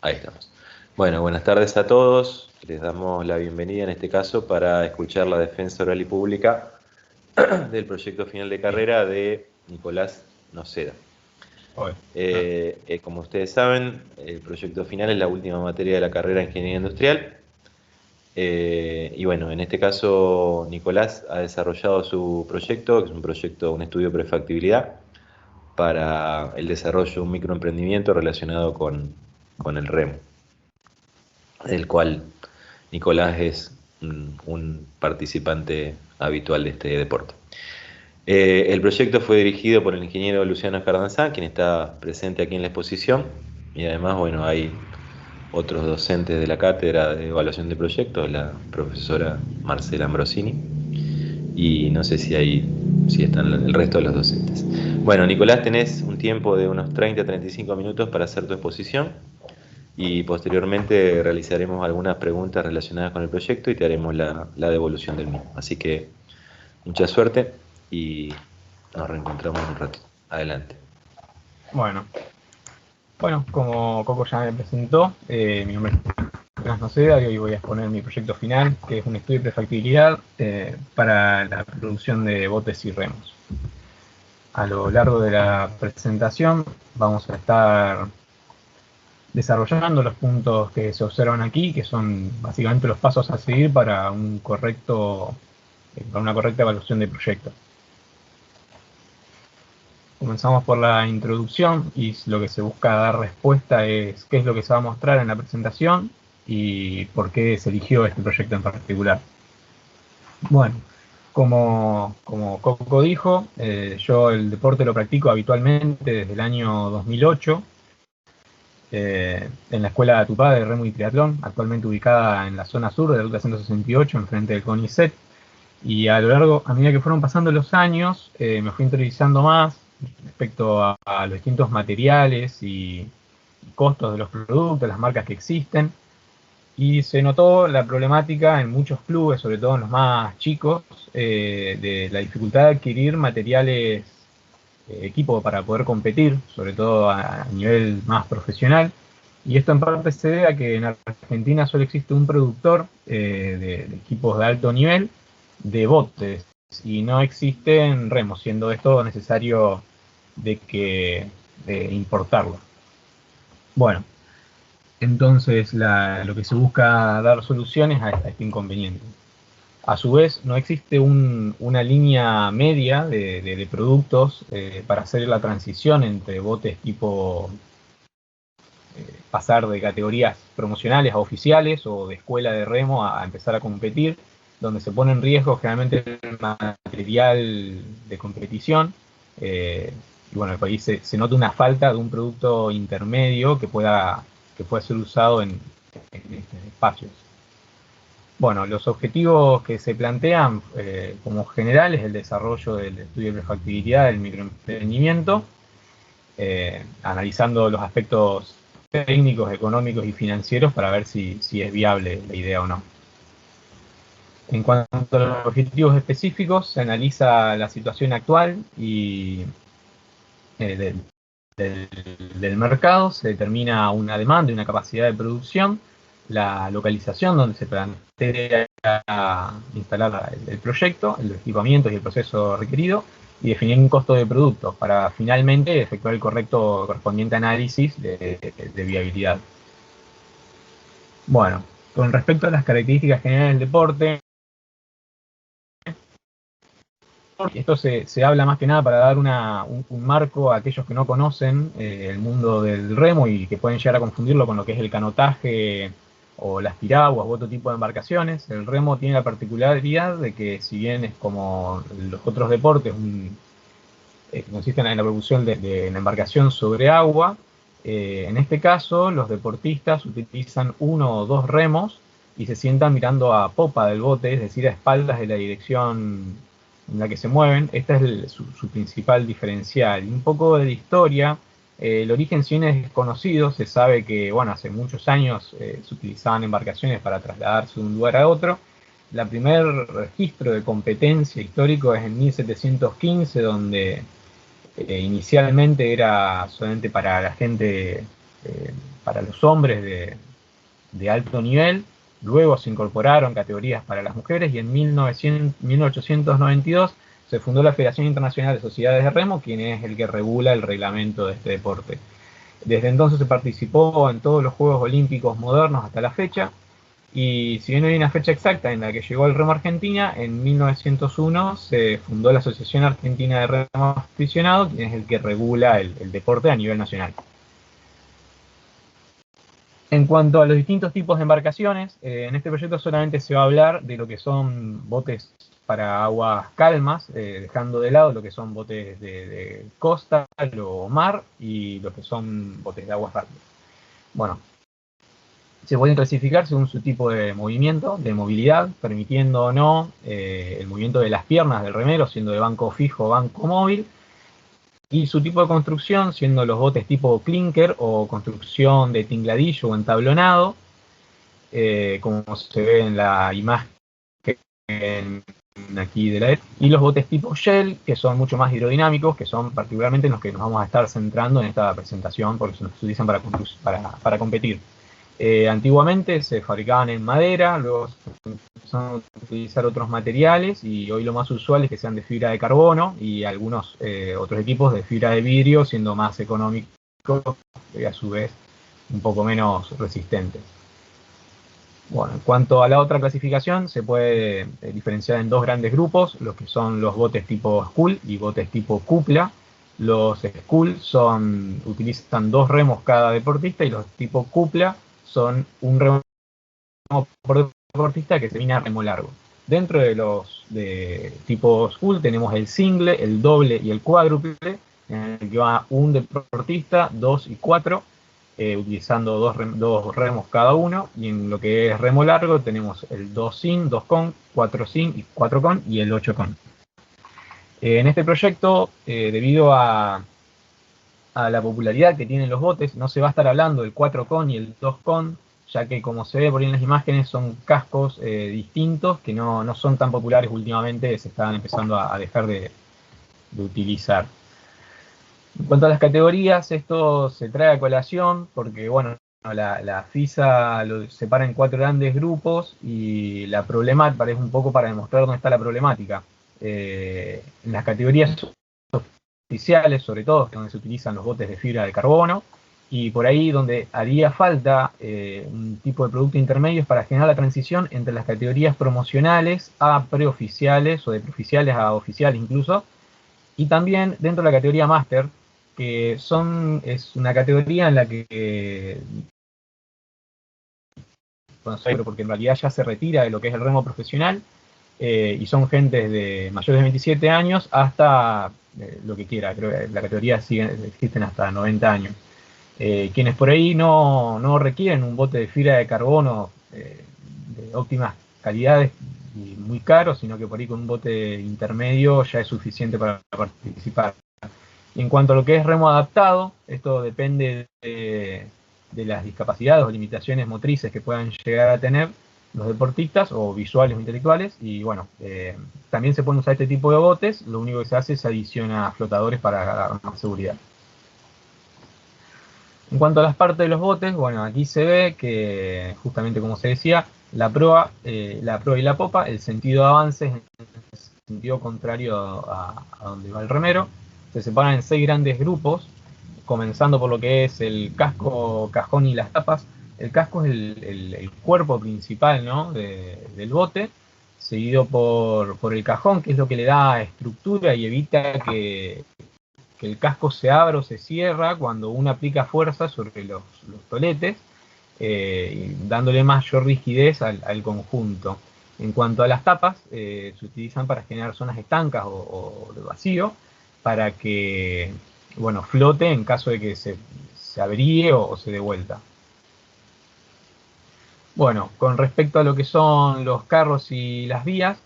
Ahí estamos. Bueno, buenas tardes a todos. Les damos la bienvenida en este caso para escuchar la defensa oral y pública del proyecto final de carrera de Nicolás Noceda. Como ustedes saben, el proyecto final es la última materia de la carrera de Ingeniería Industrial. Y bueno, en este caso Nicolás ha desarrollado su proyecto, que es un estudio de prefactibilidad para el desarrollo de un microemprendimiento relacionado con el remo, del cual Nicolás es un participante habitual de este deporte. El proyecto fue dirigido por el ingeniero Luciano Escardanzá, quien está presente aquí en la exposición, y además, bueno, hay otros docentes de la cátedra de evaluación de proyectos, la profesora Marcela Ambrosini, y no sé si están el resto de los docentes. Bueno, Nicolás, tenés un tiempo de unos 30-35 minutos para hacer tu exposición, y posteriormente realizaremos algunas preguntas relacionadas con el proyecto y te haremos la devolución del mismo. Así que mucha suerte y nos reencontramos en un rato. Adelante. Bueno, como Coco ya me presentó, mi nombre es Nicolás Noceda y hoy voy a exponer mi proyecto final, que es un estudio de prefactibilidad para la producción de botes y remos. A lo largo de la presentación vamos a estar desarrollando los puntos que se observan aquí, que son básicamente los pasos a seguir para una correcta evaluación de proyecto. Comenzamos por la introducción y lo que se busca dar respuesta es qué es lo que se va a mostrar en la presentación y por qué se eligió este proyecto en particular. Bueno, como Coco dijo, yo el deporte lo practico habitualmente desde el año 2008 en la Escuela de Tupá de Remo y Triatlón, actualmente ubicada en la zona sur de la Ruta 168, enfrente del CONICET. Y a medida que fueron pasando los años, me fui interiorizando más respecto a los distintos materiales y costos de los productos, las marcas que existen. Y se notó la problemática en muchos clubes, sobre todo en los más chicos, de la dificultad de adquirir materiales, equipo para poder competir, sobre todo a nivel más profesional. Y esto en parte se debe a que en Argentina solo existe un productor de equipos de alto nivel de botes y no existen remos, siendo esto necesario de importarlo. Bueno, entonces lo que se busca dar soluciones a este inconveniente. A su vez, no existe una línea media de productos para hacer la transición entre botes tipo pasar de categorías promocionales a oficiales o de escuela de remo a empezar a competir, donde se pone en riesgo generalmente el material de competición. Y bueno, el país se nota una falta de un producto intermedio que pueda ser usado en estos espacios. Bueno, los objetivos que se plantean como general es el desarrollo del estudio de prefactibilidad del microemprendimiento, analizando los aspectos técnicos, económicos y financieros para ver si es viable la idea o no. En cuanto a los objetivos específicos, se analiza la situación actual y del mercado, se determina una demanda y una capacidad de producción, la localización donde se plantea instalar el proyecto, los equipamientos y el proceso requerido, y definir un costo de producto para finalmente efectuar el correspondiente análisis de viabilidad. Bueno, con respecto a las características generales del deporte, esto se habla más que nada para dar un marco a aquellos que no conocen el mundo del remo y que pueden llegar a confundirlo con lo que es el canotaje o las piraguas u otro tipo de embarcaciones. El remo tiene la particularidad de que, si bien es como los otros deportes, consisten en la propulsión de una embarcación sobre agua, en este caso los deportistas utilizan uno o dos remos y se sientan mirando a popa del bote, es decir, a espaldas de la dirección en la que se mueven. Esta es su principal diferencial. Y un poco de la historia, el origen, si bien es desconocido, se sabe que, bueno, hace muchos años se utilizaban embarcaciones para trasladarse de un lugar a otro. El primer registro de competencia histórico es en 1715, donde Inicialmente era solamente para la gente, para los hombres de alto nivel. Luego se incorporaron categorías para las mujeres y en 1892 se fundó la Federación Internacional de Sociedades de Remo, quien es el que regula el reglamento de este deporte. Desde entonces se participó en todos los Juegos Olímpicos modernos hasta la fecha, y si bien no hay una fecha exacta en la que llegó el remo a Argentina, en 1901 se fundó la Asociación Argentina de Remo Aficionado, quien es el que regula el deporte a nivel nacional. En cuanto a los distintos tipos de embarcaciones, en este proyecto solamente se va a hablar de lo que son botes para aguas calmas, dejando de lado lo que son botes de costa o mar y lo que son botes de aguas rápidas. Bueno, se pueden clasificar según su tipo de movimiento, de movilidad, permitiendo o no el movimiento de las piernas del remero, siendo de banco fijo o banco móvil, y su tipo de construcción, siendo los botes tipo clinker o construcción de tingladillo o entablonado, como se ve en la imagen aquí de la y los botes tipo shell, que son mucho más hidrodinámicos, que son particularmente en los que nos vamos a estar centrando en esta presentación, porque se utilizan para competir. Antiguamente se fabricaban en madera, luego se empezaron a utilizar otros materiales y hoy lo más usual es que sean de fibra de carbono y algunos otros equipos de fibra de vidrio, siendo más económicos y a su vez un poco menos resistentes. Bueno, en cuanto a la otra clasificación, se puede diferenciar en dos grandes grupos, los que son los botes tipo scull y botes tipo cupla. Los scull utilizan 2 remos cada deportista y los tipo cupla son un remo por deportista que termina remo largo. Dentro de los de tipo scull tenemos el single, el doble y el cuádruple, en el que va un deportista, 2 y 4, utilizando dos remos cada uno, y en lo que es remo largo tenemos el 2 sin, 2 con, 4 sin y 4 con, y el 8 con. En este proyecto, debido a la popularidad que tienen los botes, no se va a estar hablando del 4 con y el 2 con, ya que como se ve por ahí en las imágenes son cascos distintos que no son tan populares últimamente, se están empezando a dejar de utilizar. En cuanto a las categorías, esto se trae a colación porque, bueno, la FISA lo separa en 4 grandes grupos y la problemática parece un poco para demostrar dónde está la problemática. En las categorías oficiales, sobre todo, donde se utilizan los botes de fibra de carbono, y por ahí donde haría falta un tipo de producto intermedio es para generar la transición entre las categorías promocionales a preoficiales o de preoficiales a oficiales incluso, y también dentro de la categoría máster, que es una categoría en la que, bueno, porque en realidad ya se retira de lo que es el remo profesional, y son gentes de mayores de 27 años hasta lo que quiera, creo que la categoría existen hasta 90 años. Quienes por ahí no requieren un bote de fibra de carbono de óptimas calidades y muy caro, sino que por ahí con un bote intermedio ya es suficiente para participar. Y en cuanto a lo que es remo adaptado, esto depende de las discapacidades o limitaciones motrices que puedan llegar a tener los deportistas, o visuales o intelectuales, y bueno, también se pueden usar este tipo de botes, lo único que se hace es adiciona flotadores para dar más seguridad. En cuanto a las partes de los botes, bueno, aquí se ve que, justamente como se decía, la proa y la popa, el sentido de avance es en el sentido contrario a donde va el remero. Se separan en 6 grandes grupos, comenzando por lo que es el casco, cajón y las tapas. El casco es el cuerpo principal, ¿no?, del bote, seguido por el cajón, que es lo que le da estructura y evita que el casco se abra o se cierra cuando uno aplica fuerza sobre los toletes, dándole mayor rigidez al conjunto. En cuanto a las tapas, se utilizan para generar zonas estancas o de vacío, para que, bueno, flote en caso de que se averíe o se dé vuelta. Bueno, con respecto a lo que son los carros y las vías,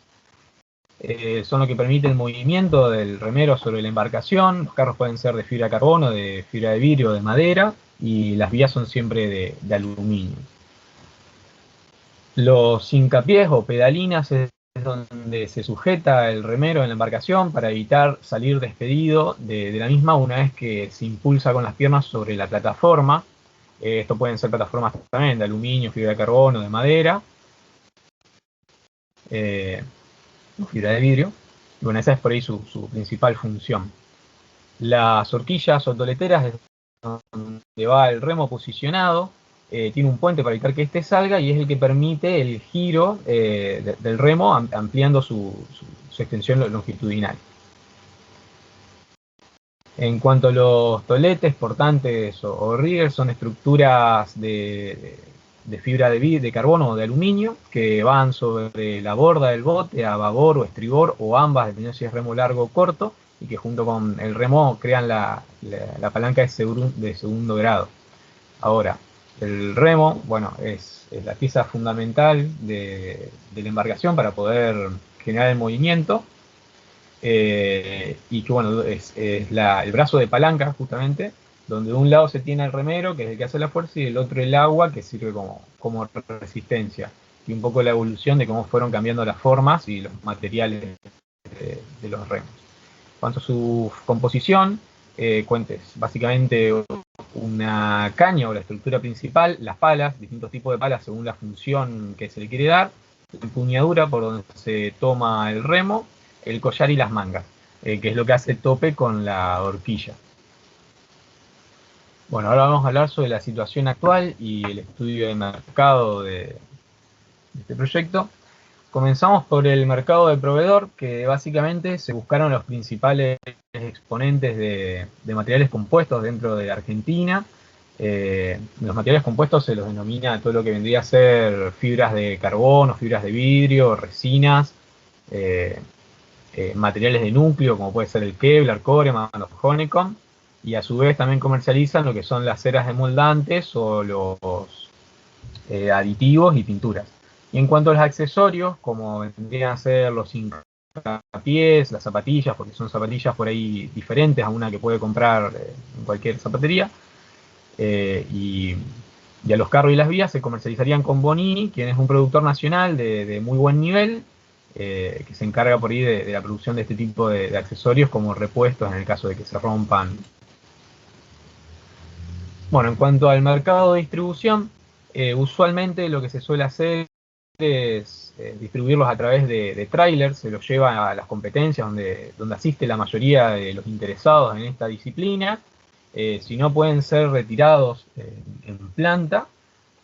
son lo que permite el movimiento del remero sobre la embarcación. Los carros pueden ser de fibra de carbono, de fibra de vidrio o de madera, y las vías son siempre de aluminio. Los hincapiés o pedalinas es donde se sujeta el remero en la embarcación para evitar salir despedido de la misma una vez que se impulsa con las piernas sobre la plataforma. Esto pueden ser plataformas también de aluminio, fibra de carbono, de madera, fibra de vidrio. Y bueno, esa es por ahí su principal función. Las horquillas o toleteras es donde va el remo posicionado. Tiene un puente para evitar que éste salga y es el que permite el giro del remo ampliando su extensión longitudinal. En cuanto a los toletes, portantes o riggers, son estructuras de fibra de carbono o de aluminio que van sobre la borda del bote a babor o estribor o ambas, dependiendo si es remo largo o corto, y que junto con el remo crean la palanca de segundo grado. Ahora, el remo, bueno, es la pieza fundamental de la embarcación para poder generar el movimiento. Y que bueno, es el brazo de palanca justamente, donde de un lado se tiene el remero, que es el que hace la fuerza, y del otro el agua, que sirve como resistencia. Y un poco la evolución de cómo fueron cambiando las formas y los materiales de los remos. En cuanto a su composición, cuentes básicamente una caña o la estructura principal, las palas, distintos tipos de palas según la función que se le quiere dar, la empuñadura por donde se toma el remo, el collar y las mangas, que es lo que hace tope con la horquilla. Bueno, ahora vamos a hablar sobre la situación actual y el estudio de mercado de este proyecto. Comenzamos por el mercado de proveedor, que básicamente se buscaron los principales exponentes de materiales compuestos dentro de Argentina. Los materiales compuestos se los denomina todo lo que vendría a ser fibras de carbono, fibras de vidrio, resinas, materiales de núcleo, como puede ser el Kevlar, Coreman, los Honeycomb, y a su vez también comercializan lo que son las ceras emoldantes o los aditivos y pinturas. Y en cuanto a los accesorios, como vendrían a ser los hincapiés, las zapatillas, porque son zapatillas por ahí diferentes a una que puede comprar en cualquier zapatería, y a los carros y las vías se comercializarían con Bonini, quien es un productor nacional de muy buen nivel, que se encarga por ahí de la producción de este tipo de accesorios como repuestos en el caso de que se rompan. Bueno, en cuanto al mercado de distribución, usualmente lo que se suele hacer es distribuirlos a través de trailers, se los lleva a las competencias donde asiste la mayoría de los interesados en esta disciplina. Si no, pueden ser retirados en planta,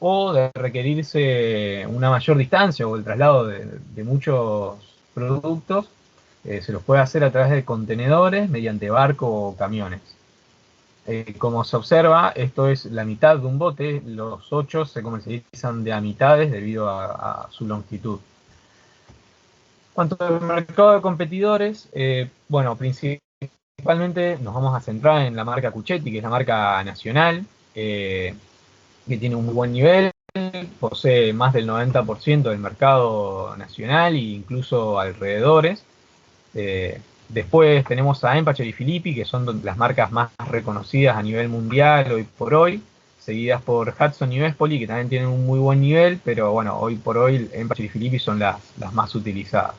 o de requerirse una mayor distancia o el traslado de muchos productos, se los puede hacer a través de contenedores mediante barco o camiones. Como se observa, esto es la mitad de un bote, los 8 se comercializan de a mitades debido a su longitud. Cuanto al mercado de competidores, bueno, principalmente nos vamos a centrar en la marca Cuchetti, que es la marca nacional, que tiene un muy buen nivel, posee más del 90% del mercado nacional e incluso alrededores. Después tenemos a Empacher y Filippi, que son las marcas más reconocidas a nivel mundial hoy por hoy, seguidas por Hudson y Vespoli, que también tienen un muy buen nivel, pero bueno, hoy por hoy Empacher y Filippi son las más utilizadas.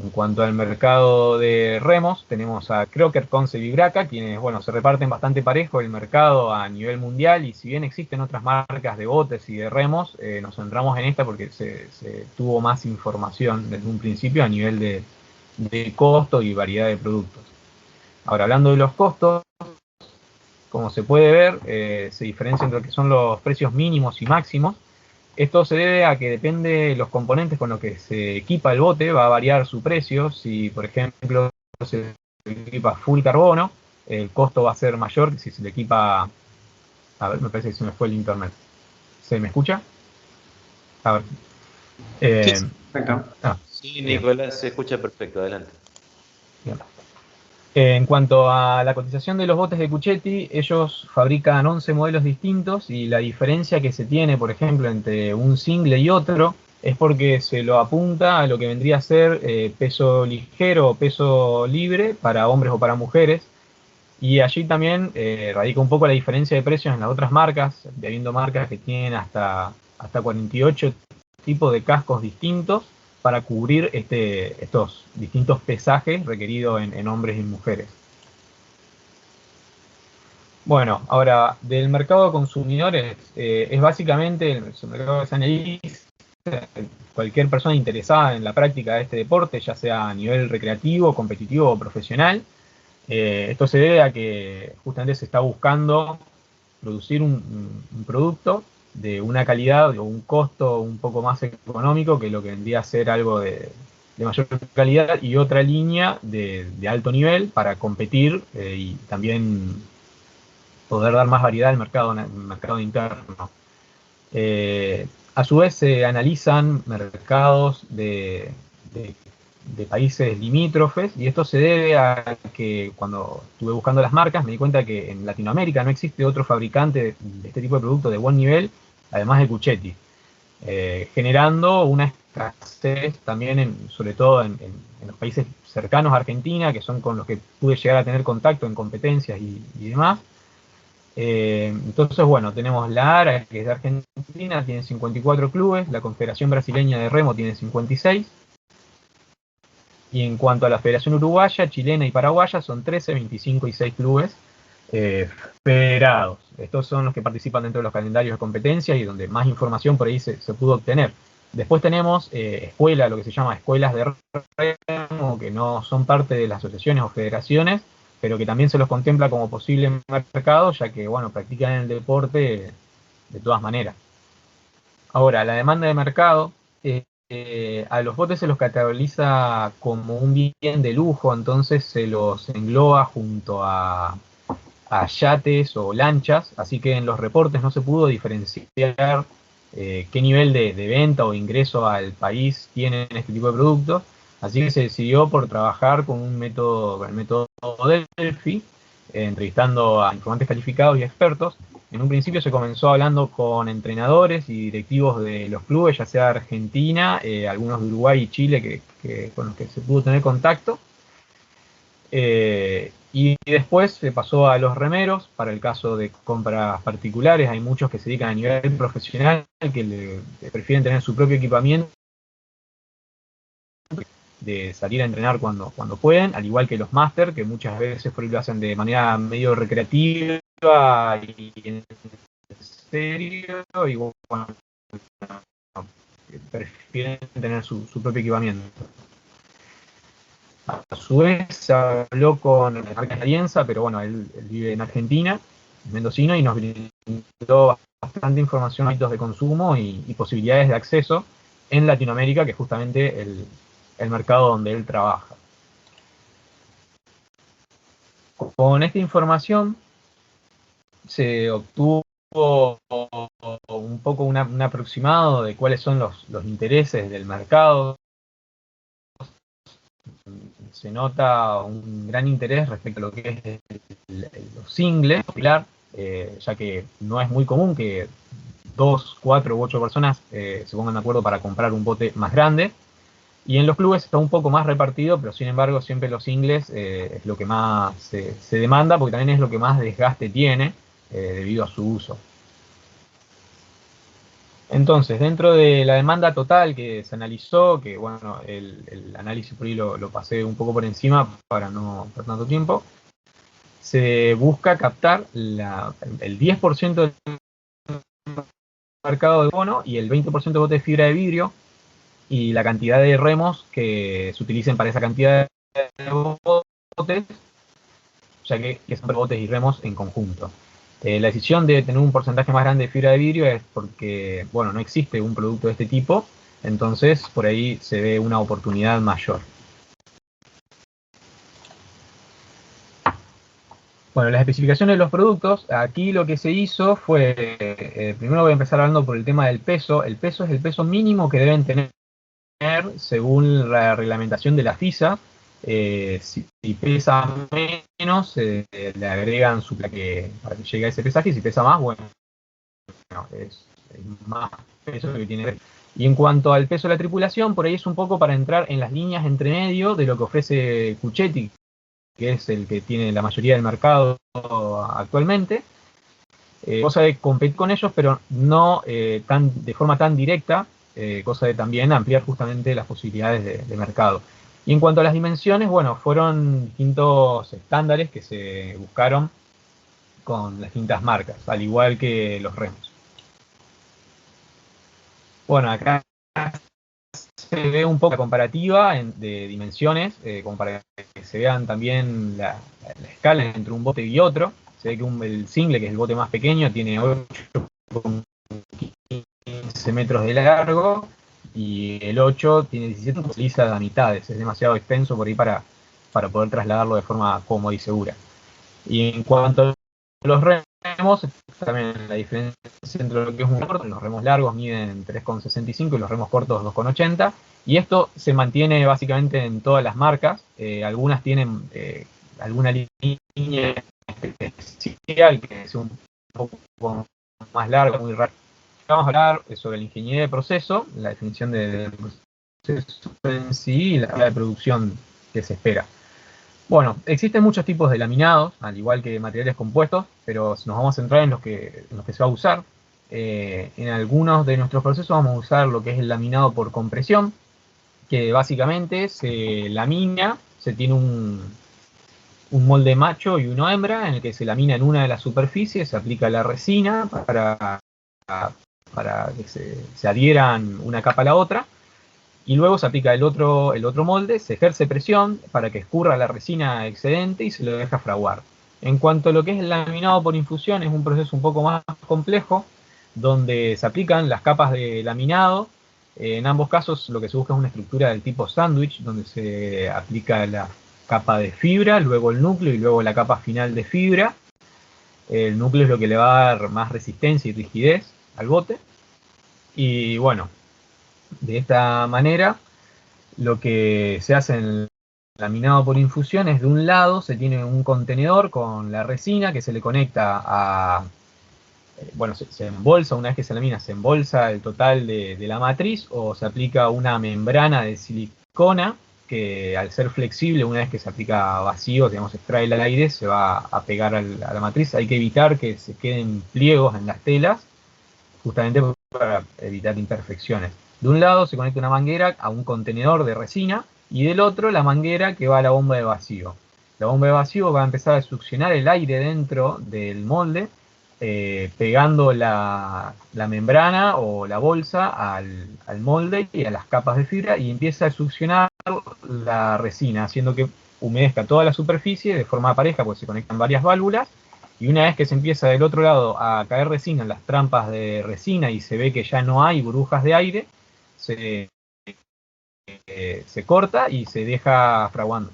En cuanto al mercado de remos, tenemos a Crocker, Conseil y Braca, quienes, bueno, se reparten bastante parejo el mercado a nivel mundial, y si bien existen otras marcas de botes y de remos, nos centramos en esta porque se tuvo más información desde un principio a nivel de costo y variedad de productos. Ahora, hablando de los costos, como se puede ver, se diferencia entre lo que son los precios mínimos y máximos. Esto se debe a que depende de los componentes con los que se equipa el bote, va a variar su precio. Si, por ejemplo, se equipa full carbono, el costo va a ser mayor que si se le equipa... A ver, me parece que se me fue el internet. ¿Se me escucha? A ver. Sí, perfecto. Sí, Nicolás, se escucha perfecto, adelante. Bien. En cuanto a la cotización de los botes de Cuchetti, ellos fabrican 11 modelos distintos, y la diferencia que se tiene, por ejemplo, entre un single y otro, es porque se lo apunta a lo que vendría a ser peso ligero o peso libre para hombres o para mujeres. Y allí también radica un poco la diferencia de precios en las otras marcas, habiendo marcas que tienen hasta 48 tipos de cascos distintos, para cubrir estos distintos pesajes requeridos en hombres y mujeres. Bueno, ahora, del mercado de consumidores, es básicamente el mercado que se analiza cualquier persona interesada en la práctica de este deporte, ya sea a nivel recreativo, competitivo o profesional. Esto se debe a que justamente se está buscando producir un producto de una calidad o un costo un poco más económico que lo que vendría a ser algo de mayor calidad y otra línea de alto nivel para competir y también poder dar más variedad al mercado interno. A su vez se analizan mercados de países limítrofes, y esto se debe a que cuando estuve buscando las marcas me di cuenta que en Latinoamérica no existe otro fabricante de este tipo de producto de buen nivel, además de Cuchetti, generando una escasez también, sobre todo en los países cercanos a Argentina, que son con los que pude llegar a tener contacto en competencias y demás. Entonces, bueno, tenemos la ARA, que es de Argentina, tiene 54 clubes, la Confederación Brasileña de Remo tiene 56, y en cuanto a la Federación Uruguaya, Chilena y Paraguaya son 13, 25 y 6 clubes federados. Estos son los que participan dentro de los calendarios de competencia y donde más información por ahí se pudo obtener. Después tenemos lo que se llama escuelas de remo, que no son parte de las asociaciones o federaciones, pero que también se los contempla como posible mercado, ya que, bueno, practican el deporte de todas maneras. Ahora, la demanda de mercado, a los botes se los categoriza como un bien de lujo, entonces se los engloba junto a yates o lanchas, así que en los reportes no se pudo diferenciar qué nivel de venta o ingreso al país tienen este tipo de productos, así que se decidió por trabajar con el método Delphi, entrevistando a informantes calificados y expertos. En un principio se comenzó hablando con entrenadores y directivos de los clubes, ya sea de Argentina, algunos de Uruguay y Chile con los que se pudo tener contacto. Y después se pasó a los remeros, para el caso de compras particulares. Hay muchos que se dedican a nivel profesional, que prefieren tener su propio equipamiento, de salir a entrenar cuando pueden, al igual que los máster, que muchas veces por ahí lo hacen de manera medio recreativa y en serio, y bueno, prefieren tener su propio equipamiento. A su vez se habló con el marca Alianza, pero bueno, él vive en Argentina, es mendocino, y nos brindó bastante información de hábitos de consumo y posibilidades de acceso en Latinoamérica, que es justamente el mercado donde él trabaja. Con esta información se obtuvo un poco un aproximado de cuáles son los intereses del mercado. Se nota un gran interés respecto a lo que es los singles, ya que no es muy común que 2, 4 u 8 personas se pongan de acuerdo para comprar un bote más grande. Y en los clubes está un poco más repartido, pero sin embargo siempre los singles es lo que más se demanda, porque también es lo que más desgaste tiene debido a su uso. Entonces, dentro de la demanda total que se analizó, que bueno, el análisis por ahí lo pasé un poco por encima para no perder tanto tiempo, se busca captar el 10% del mercado de bono y el 20% de botes de fibra de vidrio, y la cantidad de remos que se utilicen para esa cantidad de botes, ya que son botes y remos en conjunto. La decisión de tener un porcentaje más grande de fibra de vidrio es porque, bueno, no existe un producto de este tipo, entonces por ahí se ve una oportunidad mayor. Bueno, las especificaciones de los productos, aquí lo que se hizo fue, primero voy a empezar hablando por el tema del peso. El peso es el peso mínimo que deben tener según la reglamentación de la FISA. Si pesa menos, le agregan su plaque para que llegue a ese pesaje, y si pesa más, bueno, es más peso que tiene. Y en cuanto al peso de la tripulación, por ahí es un poco para entrar en las líneas entre medio de lo que ofrece Cuchetti, que es el que tiene la mayoría del mercado actualmente. Cosa de competir con ellos, pero no de forma tan directa, cosa de también ampliar justamente las posibilidades de mercado. Y en cuanto a las dimensiones, bueno, fueron distintos estándares que se buscaron con las distintas marcas, al igual que los remos. Bueno, acá se ve un poco la comparativa de dimensiones, como para que se vean también la escala entre un bote y otro. Se ve que el single, que es el bote más pequeño, tiene 8,15 metros de largo, y el 8 tiene 17, se utiliza a mitades, es demasiado extenso por ahí para poder trasladarlo de forma cómoda y segura. Y en cuanto a los remos, también la diferencia entre lo que es muy corto, los remos largos miden 3,65 y los remos cortos 2,80, y esto se mantiene básicamente en todas las marcas. Algunas tienen alguna línea especial que es un poco más larga, muy rara. Vamos a hablar sobre la ingeniería de proceso, la definición del proceso en sí y la de producción que se espera. Bueno, existen muchos tipos de laminados, al igual que materiales compuestos, pero nos vamos a centrar en los que se va a usar. En algunos de nuestros procesos vamos a usar lo que es el laminado por compresión, que básicamente se lamina, se tiene un molde macho y uno hembra, en el que se lamina en una de las superficies, se aplica la resina para que se adhieran una capa a la otra, y luego se aplica el otro molde, se ejerce presión para que escurra la resina excedente y se lo deja fraguar. En cuanto a lo que es el laminado por infusión, es un proceso un poco más complejo, donde se aplican las capas de laminado. En ambos casos lo que se busca es una estructura del tipo sándwich, donde se aplica la capa de fibra, luego el núcleo y luego la capa final de fibra. El núcleo es lo que le va a dar más resistencia y rigidez al bote. Y bueno, de esta manera lo que se hace en el laminado por infusión es, de un lado se tiene un contenedor con la resina que se le conecta a... Bueno, se embolsa, una vez que se lamina, se embolsa el total de la matriz, o se aplica una membrana de silicona que, al ser flexible, una vez que se aplica vacío, digamos, se extrae el aire, se va a pegar a la matriz. Hay que evitar que se queden pliegos en las telas, justamente para evitar imperfecciones. De un lado se conecta una manguera a un contenedor de resina, y del otro la manguera que va a la bomba de vacío. La bomba de vacío va a empezar a succionar el aire dentro del molde, pegando la membrana o la bolsa al molde y a las capas de fibra, y empieza a succionar la resina, haciendo que humedezca toda la superficie de forma pareja, porque se conectan varias válvulas. Y una vez que se empieza del otro lado a caer resina en las trampas de resina y se ve que ya no hay burbujas de aire, se corta y se deja fraguando.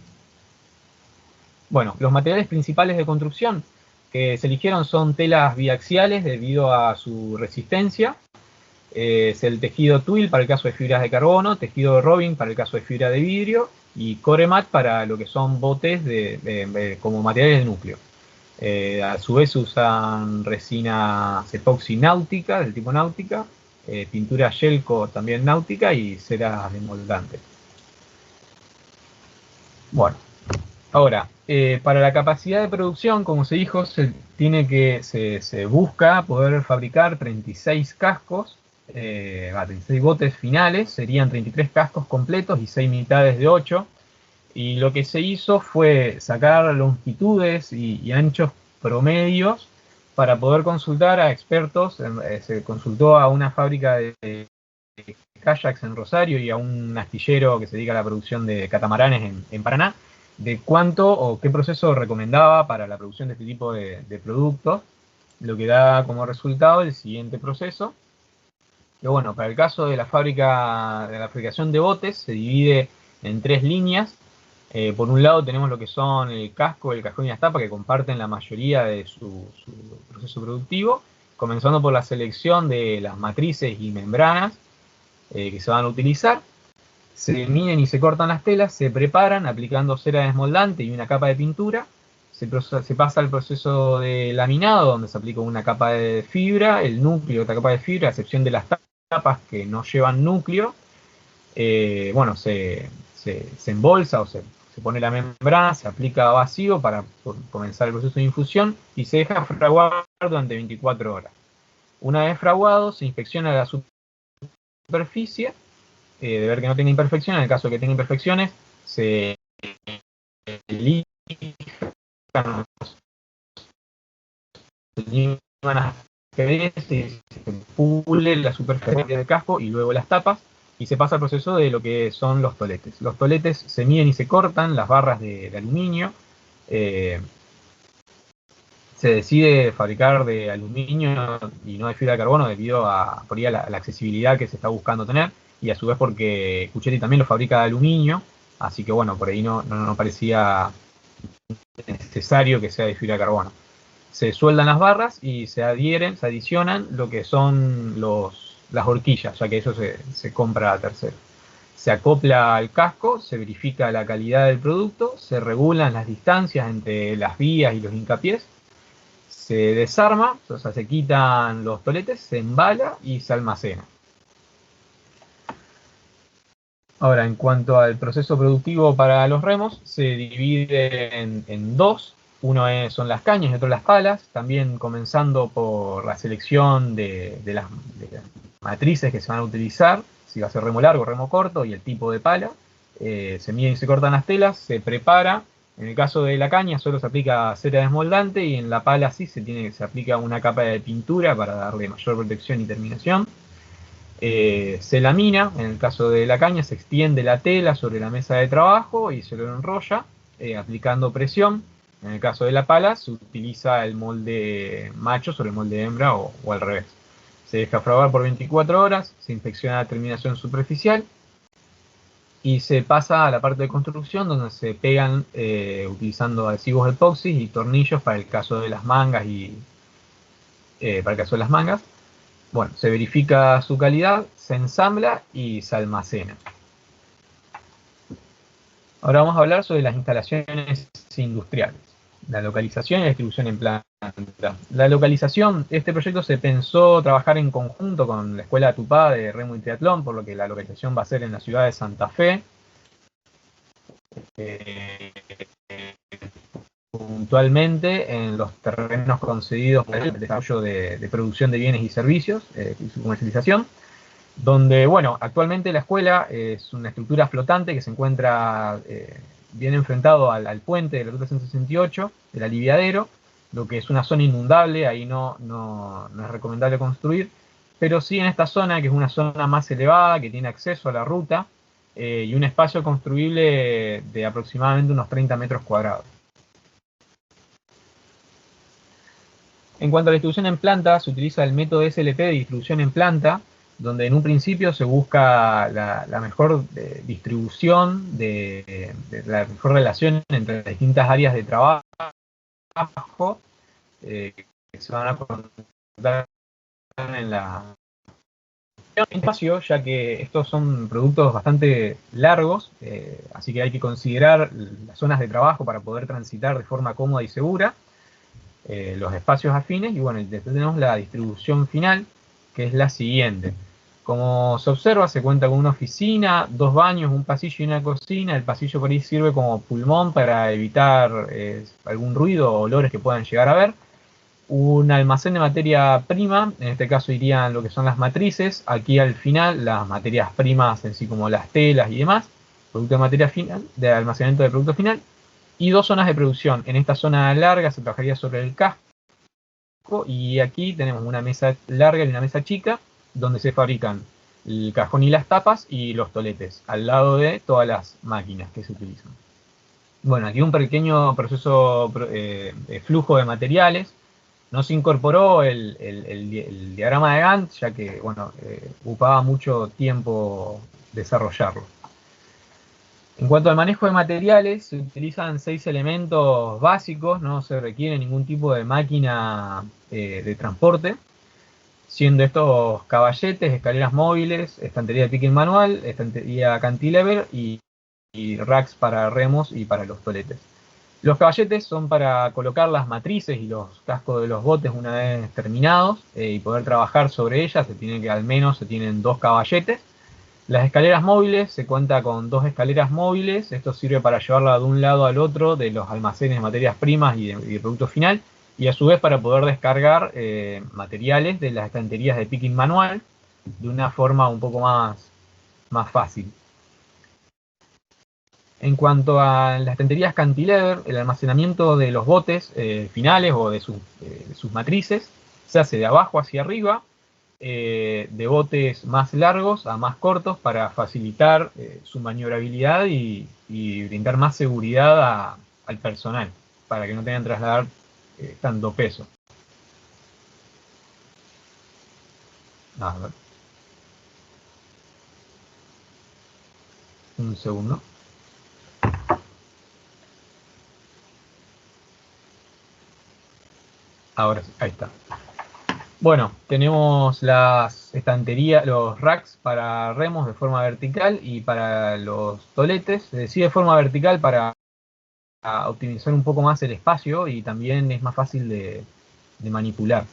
Bueno, los materiales principales de construcción que se eligieron son telas biaxiales debido a su resistencia. Es el tejido twill para el caso de fibras de carbono, tejido Robin para el caso de fibra de vidrio, y Coremat para lo que son botes como materiales de núcleo. A su vez usan resina epoxi náutica, del tipo náutica, pintura Shelco también náutica, y ceras desmoldantes. Bueno, ahora, para la capacidad de producción, como se dijo, se busca poder fabricar 36 cascos, 36 botes finales, serían 33 cascos completos y 6 mitades de 8. Y lo que se hizo fue sacar longitudes y anchos promedios para poder consultar a expertos. Se consultó a una fábrica de kayaks en Rosario y a un astillero que se dedica a la producción de catamaranes en Paraná, de cuánto o qué proceso recomendaba para la producción de este tipo de productos, lo que da como resultado el siguiente proceso. Que bueno, para el caso de la fabricación de botes, se divide en 3 líneas. Por un lado tenemos lo que son el casco, el cajón y las tapas, que comparten la mayoría de su proceso productivo, comenzando por la selección de las matrices y membranas que se van a utilizar. Se miden y se cortan las telas, se preparan aplicando cera desmoldante y una capa de pintura. Se pasa al proceso de laminado, donde se aplica una capa de fibra, el núcleo, otra capa de fibra, a excepción de las tapas que no llevan núcleo. Bueno, se embolsa o se pone la membrana, se aplica vacío para comenzar el proceso de infusión, y se deja fraguar durante 24 horas. Una vez fraguado, se inspecciona la superficie, de ver que no tenga imperfecciones. En el caso de que tenga imperfecciones, se lijan, se pule la superficie del casco y luego las tapas, y se pasa al proceso de lo que son los toletes. Los toletes se miden y se cortan, las barras de aluminio. Se decide fabricar de aluminio y no de fibra de carbono debido a, por ahí, a la accesibilidad que se está buscando tener, y a su vez porque Cuchetti también lo fabrica de aluminio, así que bueno, por ahí no parecía necesario que sea de fibra de carbono. Se sueldan las barras y se adicionan lo que son las horquillas, ya que eso se compra a tercero. Se acopla al casco, se verifica la calidad del producto, se regulan las distancias entre las vías y los hincapiés, se desarma, o sea, se quitan los toletes, se embala y se almacena. Ahora, en cuanto al proceso productivo para los remos, se divide en dos. Uno son las cañas y otro las palas, también comenzando por la selección de las matrices que se van a utilizar, si va a ser remo largo o remo corto, y el tipo de pala. Se miden y se cortan las telas, se prepara. En el caso de la caña solo se aplica cera desmoldante, y en la pala sí se aplica una capa de pintura para darle mayor protección y terminación. Se lamina. En el caso de la caña se extiende la tela sobre la mesa de trabajo y se lo enrolla aplicando presión. En el caso de la pala se utiliza el molde macho sobre el molde hembra o al revés. Se deja fraguar por 24 horas, se inspecciona la terminación superficial y se pasa a la parte de construcción, donde se pegan utilizando adhesivos epoxi y tornillos para el caso de las mangas Bueno, se verifica su calidad, se ensambla y se almacena. Ahora vamos a hablar sobre las instalaciones industriales, la localización y la distribución en planta. La localización, este proyecto se pensó trabajar en conjunto con la Escuela Tupá de Remo y Triatlón, por lo que la localización va a ser en la ciudad de Santa Fe. Puntualmente en los terrenos concedidos para el desarrollo de producción de bienes y servicios y su comercialización, donde, bueno, actualmente la escuela es una estructura flotante que se encuentra bien enfrentado al puente de la ruta 168, el aliviadero, lo que es una zona inundable. Ahí no es recomendable construir, pero sí en esta zona, que es una zona más elevada, que tiene acceso a la ruta, y un espacio construible de aproximadamente unos 30 metros cuadrados. En cuanto a la distribución en planta, se utiliza el método SLP de distribución en planta, donde en un principio se busca la mejor distribución, la mejor relación entre las distintas áreas de trabajo que se van a contar en espacio, ya que estos son productos bastante largos, así que hay que considerar las zonas de trabajo para poder transitar de forma cómoda y segura, los espacios afines, y bueno, después tenemos la distribución final, que es la siguiente. Como se observa, se cuenta con una oficina, 2 baños, un pasillo y una cocina. El pasillo por ahí sirve como pulmón para evitar algún ruido o olores que puedan llegar a haber. Un almacén de materia prima, en este caso irían lo que son las matrices. Aquí al final las materias primas en sí, como las telas y demás, producto de materia final, de almacenamiento de producto final. Y 2 zonas de producción. En esta zona larga se trabajaría sobre el casco, y aquí tenemos una mesa larga y una mesa chica, donde se fabrican el cajón y las tapas y los toletes, al lado de todas las máquinas que se utilizan. Bueno, aquí un pequeño proceso de flujo de materiales. No se incorporó el diagrama de Gantt, ya que, bueno, ocupaba mucho tiempo desarrollarlo. En cuanto al manejo de materiales, se utilizan 6 elementos básicos, no se requiere ningún tipo de máquina de transporte, siendo estos caballetes, escaleras móviles, estantería de picking manual, estantería cantilever y racks para remos y para los toletes. Los caballetes son para colocar las matrices y los cascos de los botes una vez terminados y poder trabajar sobre ellas. Se tienen 2 caballetes. Las escaleras móviles, se cuenta con 2 escaleras móviles. Esto sirve para llevarla de un lado al otro de los almacenes de materias primas y de producto final, y a su vez para poder descargar materiales de las estanterías de picking manual. de una forma un poco más fácil. En cuanto a las estanterías cantilever, el almacenamiento de los botes finales o de sus matrices se hace de abajo hacia arriba, de botes más largos a más cortos para facilitar su maniobrabilidad y brindar más seguridad al personal, para que no tengan que trasladar tanto peso. A ver. Un segundo. Ahora sí, ahí está. Bueno, tenemos las estanterías, los racks para remos de forma vertical y para los toletes, sí de forma vertical para optimizar un poco más el espacio y también es más fácil de manipular.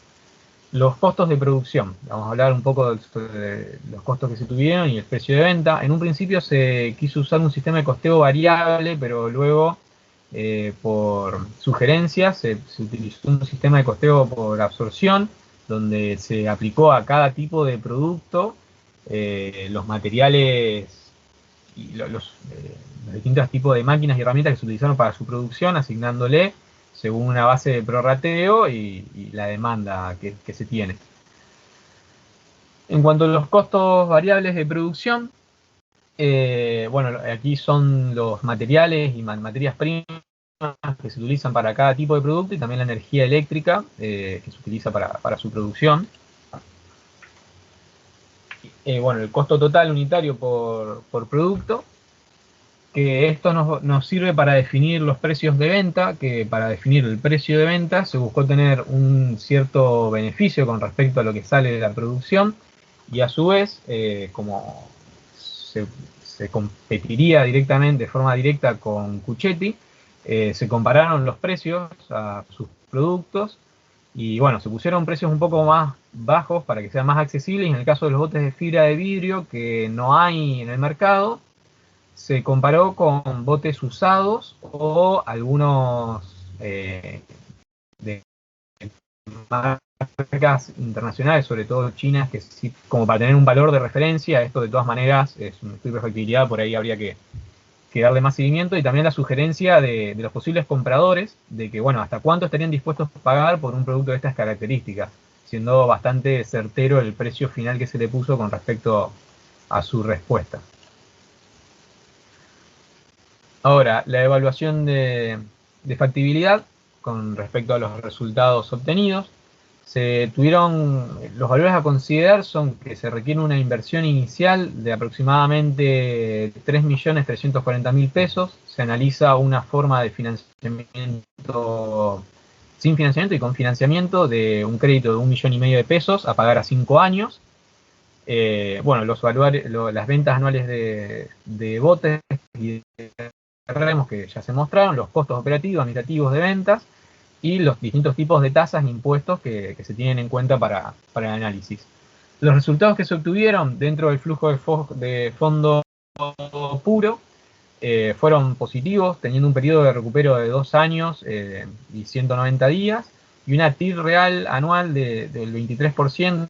Los costos de producción, vamos a hablar un poco de los costos que se tuvieron y el precio de venta. En un principio se quiso usar un sistema de costeo variable, pero luego por sugerencias se utilizó un sistema de costeo por absorción, donde se aplicó a cada tipo de producto los materiales y los distintos tipos de máquinas y herramientas que se utilizaron para su producción, asignándole según una base de prorrateo y la demanda que se tiene. En cuanto a los costos variables de producción, bueno, aquí son los materiales y materias primas que se utilizan para cada tipo de producto y también la energía eléctrica que se utiliza para su producción. Bueno, el costo total unitario por producto, que esto nos sirve para definir los precios de venta, que para definir el precio de venta se buscó tener un cierto beneficio con respecto a lo que sale de la producción y a su vez, como se competiría directamente, de forma directa con Cuchetti, se compararon los precios a sus productos y bueno, se pusieron precios un poco más bajos para que sean más accesibles y en el caso de los botes de fibra de vidrio que no hay en el mercado, se comparó con botes usados o algunos de marcas internacionales, sobre todo chinas, que sí, como para tener un valor de referencia. Esto de todas maneras es un estudio de factibilidad, por ahí habría que darle más seguimiento, y también la sugerencia de los posibles compradores de que, bueno, hasta cuánto estarían dispuestos a pagar por un producto de estas características, siendo bastante certero el precio final que se le puso con respecto a su respuesta. Ahora, la evaluación de factibilidad con respecto a los resultados obtenidos. Los valores a considerar son que se requiere una inversión inicial de aproximadamente 3.340.000 pesos. Se analiza una forma de financiamiento sin financiamiento y con financiamiento de un crédito de 1,5 millones de pesos a pagar a 5 años. Bueno, las ventas anuales de botes y de remos que ya se mostraron, los costos operativos, administrativos de ventas y los distintos tipos de tasas e impuestos que se tienen en cuenta para el análisis. Los resultados que se obtuvieron dentro del flujo de fondo puro fueron positivos, teniendo un periodo de recupero de 2 años y 190 días y una TIR real anual del 23%,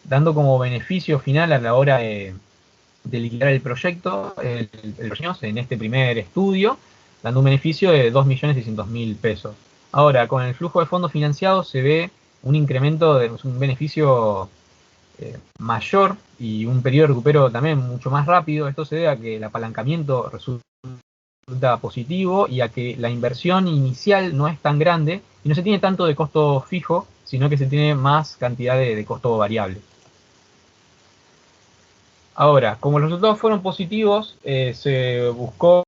dando como beneficio final a la hora de liquidar el proyecto, en este primer estudio, dando un beneficio de 2.600.000 pesos. Ahora, con el flujo de fondos financiados se ve un incremento, un beneficio mayor y un periodo de recupero también mucho más rápido. Esto se debe a que el apalancamiento resulta positivo y a que la inversión inicial no es tan grande y no se tiene tanto de costo fijo, sino que se tiene más cantidad de costo variable. Ahora, como los resultados fueron positivos, se buscó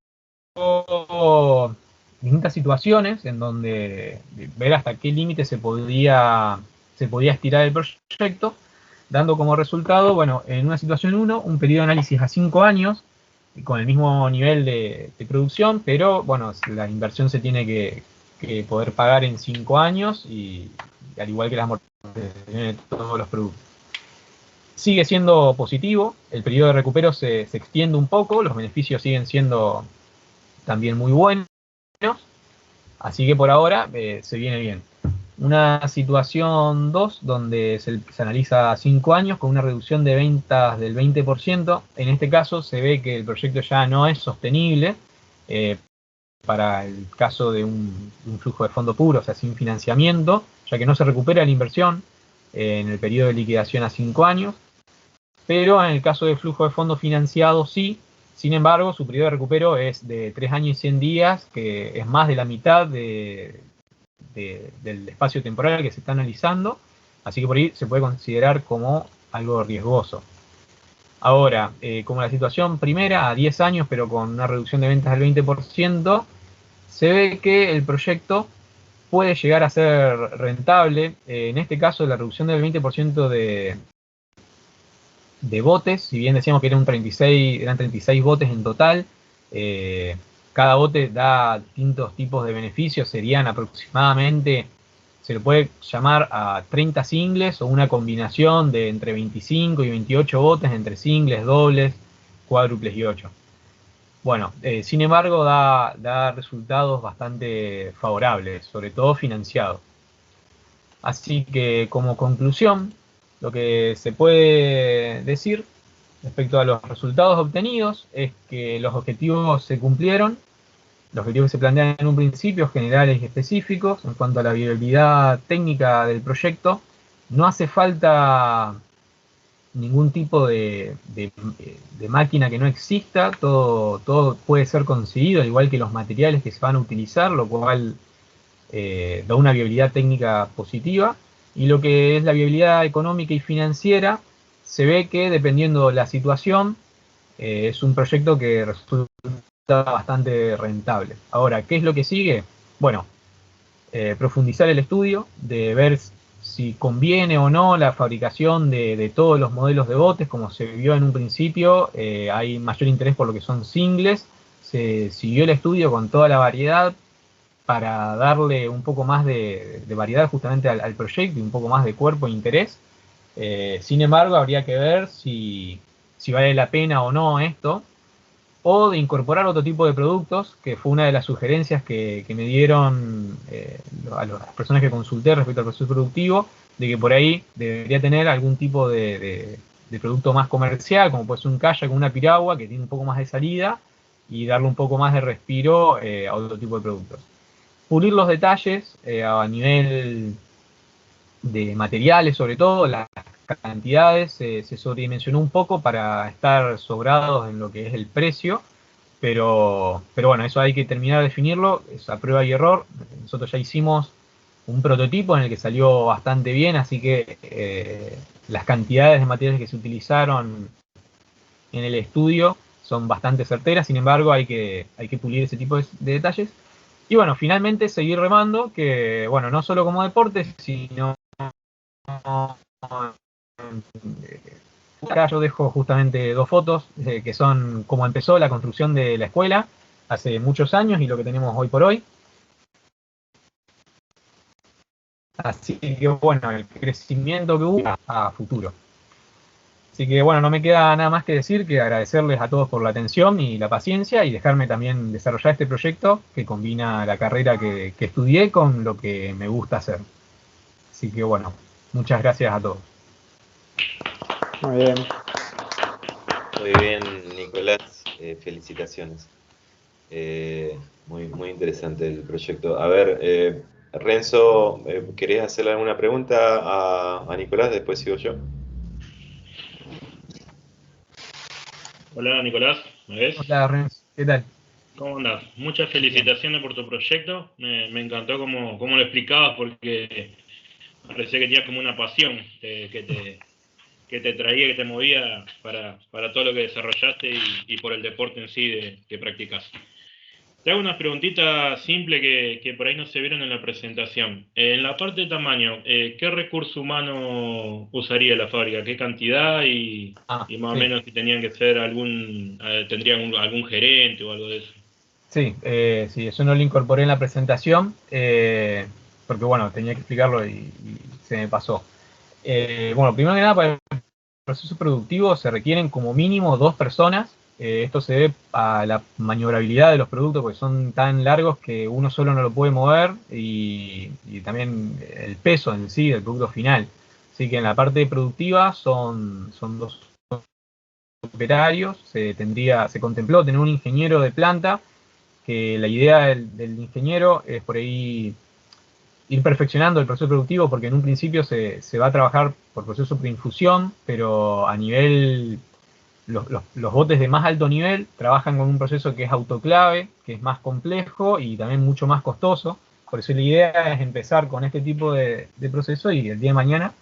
distintas situaciones en donde ver hasta qué límite se podía estirar el proyecto, dando como resultado, bueno, en una situación 1, un periodo de análisis a 5 años, con el mismo nivel de producción, pero bueno, la inversión se tiene que poder pagar en 5 años, y al igual que las amortizaciones de todos los productos. Sigue siendo positivo, el periodo de recupero se extiende un poco, los beneficios siguen siendo también muy buenos, así que por ahora se viene bien. Una situación 2, donde se analiza 5 años con una reducción de ventas del 20%. En este caso se ve que el proyecto ya no es sostenible para el caso de un flujo de fondo puro, o sea, sin financiamiento, ya que no se recupera la inversión en el periodo de liquidación a 5 años. Pero en el caso de flujo de fondo financiado sí. Sin embargo, su periodo de recupero es de 3 años y 100 días, que es más de la mitad del espacio temporal que se está analizando, así que por ahí se puede considerar como algo riesgoso. Ahora, como la situación primera, a 10 años, pero con una reducción de ventas del 20%, se ve que el proyecto puede llegar a ser rentable. En este caso, la reducción del 20% de botes, si bien decíamos que eran 36 botes en total, cada bote da distintos tipos de beneficios, serían aproximadamente, se le puede llamar a 30 singles o una combinación de entre 25 y 28 botes, entre singles, dobles, cuádruples y 8. Bueno, sin embargo da resultados bastante favorables, sobre todo financiados. Así que como conclusión, lo que se puede decir respecto a los resultados obtenidos es que los objetivos se cumplieron, los objetivos que se plantean en un principio, generales y específicos. En cuanto a la viabilidad técnica del proyecto, no hace falta ningún tipo de máquina que no exista, todo puede ser conseguido, al igual que los materiales que se van a utilizar, lo cual da una viabilidad técnica positiva. Y lo que es la viabilidad económica y financiera, se ve que dependiendo de la situación, es un proyecto que resulta bastante rentable. Ahora, ¿qué es lo que sigue? Bueno, profundizar el estudio, de ver si conviene o no la fabricación de todos los modelos de botes, como se vio en un principio. Hay mayor interés por lo que son singles. Se siguió el estudio con toda la variedad para darle un poco más de variedad justamente al proyecto y un poco más de cuerpo e interés. Sin embargo, habría que ver si vale la pena o no esto, o de incorporar otro tipo de productos, que fue una de las sugerencias que me dieron a las personas que consulté respecto al proceso productivo, de que por ahí debería tener algún tipo de producto más comercial, como puede ser un kayak con una piragua, que tiene un poco más de salida, y darle un poco más de respiro a otro tipo de productos. Pulir los detalles a nivel de materiales, sobre todo, las cantidades se sobredimensionó un poco para estar sobrados en lo que es el precio, pero bueno, eso hay que terminar de definirlo, es a prueba y error. Nosotros ya hicimos un prototipo en el que salió bastante bien, así que las cantidades de materiales que se utilizaron en el estudio son bastante certeras. Sin embargo, hay que pulir ese tipo de detalles. Y bueno, finalmente seguir remando, que bueno, no solo como deporte, sino acá yo dejo justamente 2 fotos que son cómo empezó la construcción de la escuela hace muchos años y lo que tenemos hoy por hoy. Así que bueno, el crecimiento que hubo a futuro. Así que bueno, no me queda nada más que decir que agradecerles a todos por la atención y la paciencia, y dejarme también desarrollar este proyecto que combina la carrera que estudié con lo que me gusta hacer. Así que bueno, muchas gracias a todos. Muy bien. Muy bien, Nicolás, felicitaciones. Muy interesante el proyecto. A ver, Renzo, ¿querés hacerle alguna pregunta a Nicolás? Después sigo yo. Hola Nicolás, ¿me ves? Hola Renzo, ¿qué tal? ¿Cómo andás? Muchas felicitaciones por tu proyecto. Me encantó cómo lo explicabas, porque parecía que tenías como una pasión que te traía, que te movía para todo lo que desarrollaste y por el deporte en sí que practicas. Te hago unas preguntitas simples que por ahí no se vieron en la presentación. En la parte de tamaño, ¿qué recurso humano usaría la fábrica? ¿Qué cantidad? Y más o menos si tenían que ser tendrían algún gerente o algo de eso. Sí, sí, eso no lo incorporé en la presentación, porque bueno, tenía que explicarlo y se me pasó. Bueno, primero que nada, para el proceso productivo se requieren como mínimo 2 personas esto se debe a la maniobrabilidad de los productos, porque son tan largos que uno solo no lo puede mover, y también el peso en sí del producto final. Así que en la parte productiva son 2 operarios. Se contempló tener un ingeniero de planta, que la idea del ingeniero es por ahí ir perfeccionando el proceso productivo, porque en un principio se va a trabajar por proceso preinfusión, pero a nivel, los botes de más alto nivel trabajan con un proceso que es autoclave, que es más complejo y también mucho más costoso. Por eso la idea es empezar con este tipo de proceso y el día de mañana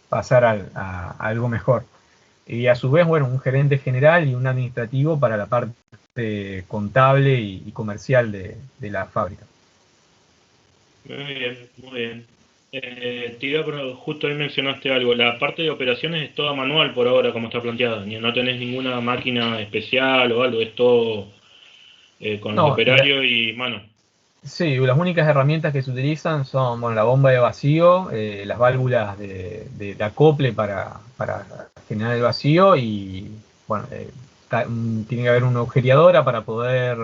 pasar a algo mejor. Y a su vez, bueno, un gerente general y un administrativo para la parte contable y comercial de la fábrica. Muy bien, muy bien. Pero justo ahí mencionaste algo. La parte de operaciones es toda manual por ahora, como está planteada. No tenés ninguna máquina especial o algo, es todo con los No, operarios y mano. sí, las únicas herramientas que se utilizan son, bueno, la bomba de vacío, las válvulas de acople para generar el vacío y, bueno, tiene que haber una agujereadora para poder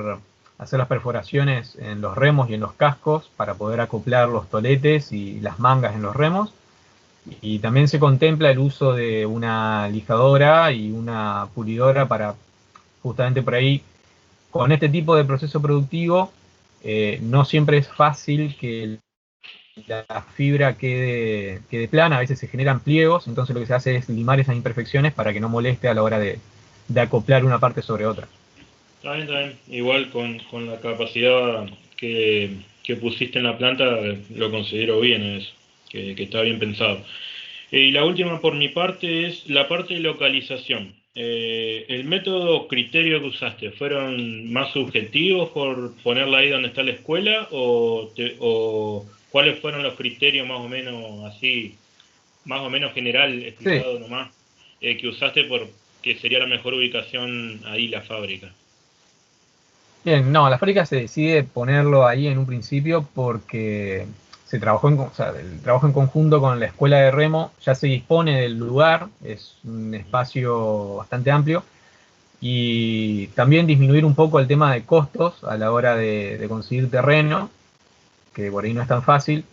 hacer las perforaciones en los remos y en los cascos, para poder acoplar los toletes y las mangas en los remos. Y también se contempla el uso de una lijadora y una pulidora para, justamente por ahí, con este tipo de proceso productivo, no siempre es fácil que la fibra quede plana, a veces se generan pliegos, entonces lo que se hace es limar esas imperfecciones para que no moleste a la hora de acoplar una parte sobre otra. Está bien, está bien. Igual con la capacidad que pusiste en la planta, lo considero bien eso, que está bien pensado. Y la última por mi parte es la parte de localización. ¿El método criterio que usaste fueron más subjetivos por ponerla ahí donde está la escuela o cuáles fueron los criterios más o menos así, más o menos general explicado Sí. nomás, que usaste por que sería la mejor ubicación ahí la fábrica? Bien, no, la fábrica se decide ponerlo ahí en un principio porque se trabajó o sea, el trabajo en conjunto con la escuela de remo, ya se dispone del lugar, es un espacio bastante amplio, y también disminuir un poco el tema de costos a la hora de conseguir terreno, que por ahí no es tan fácil.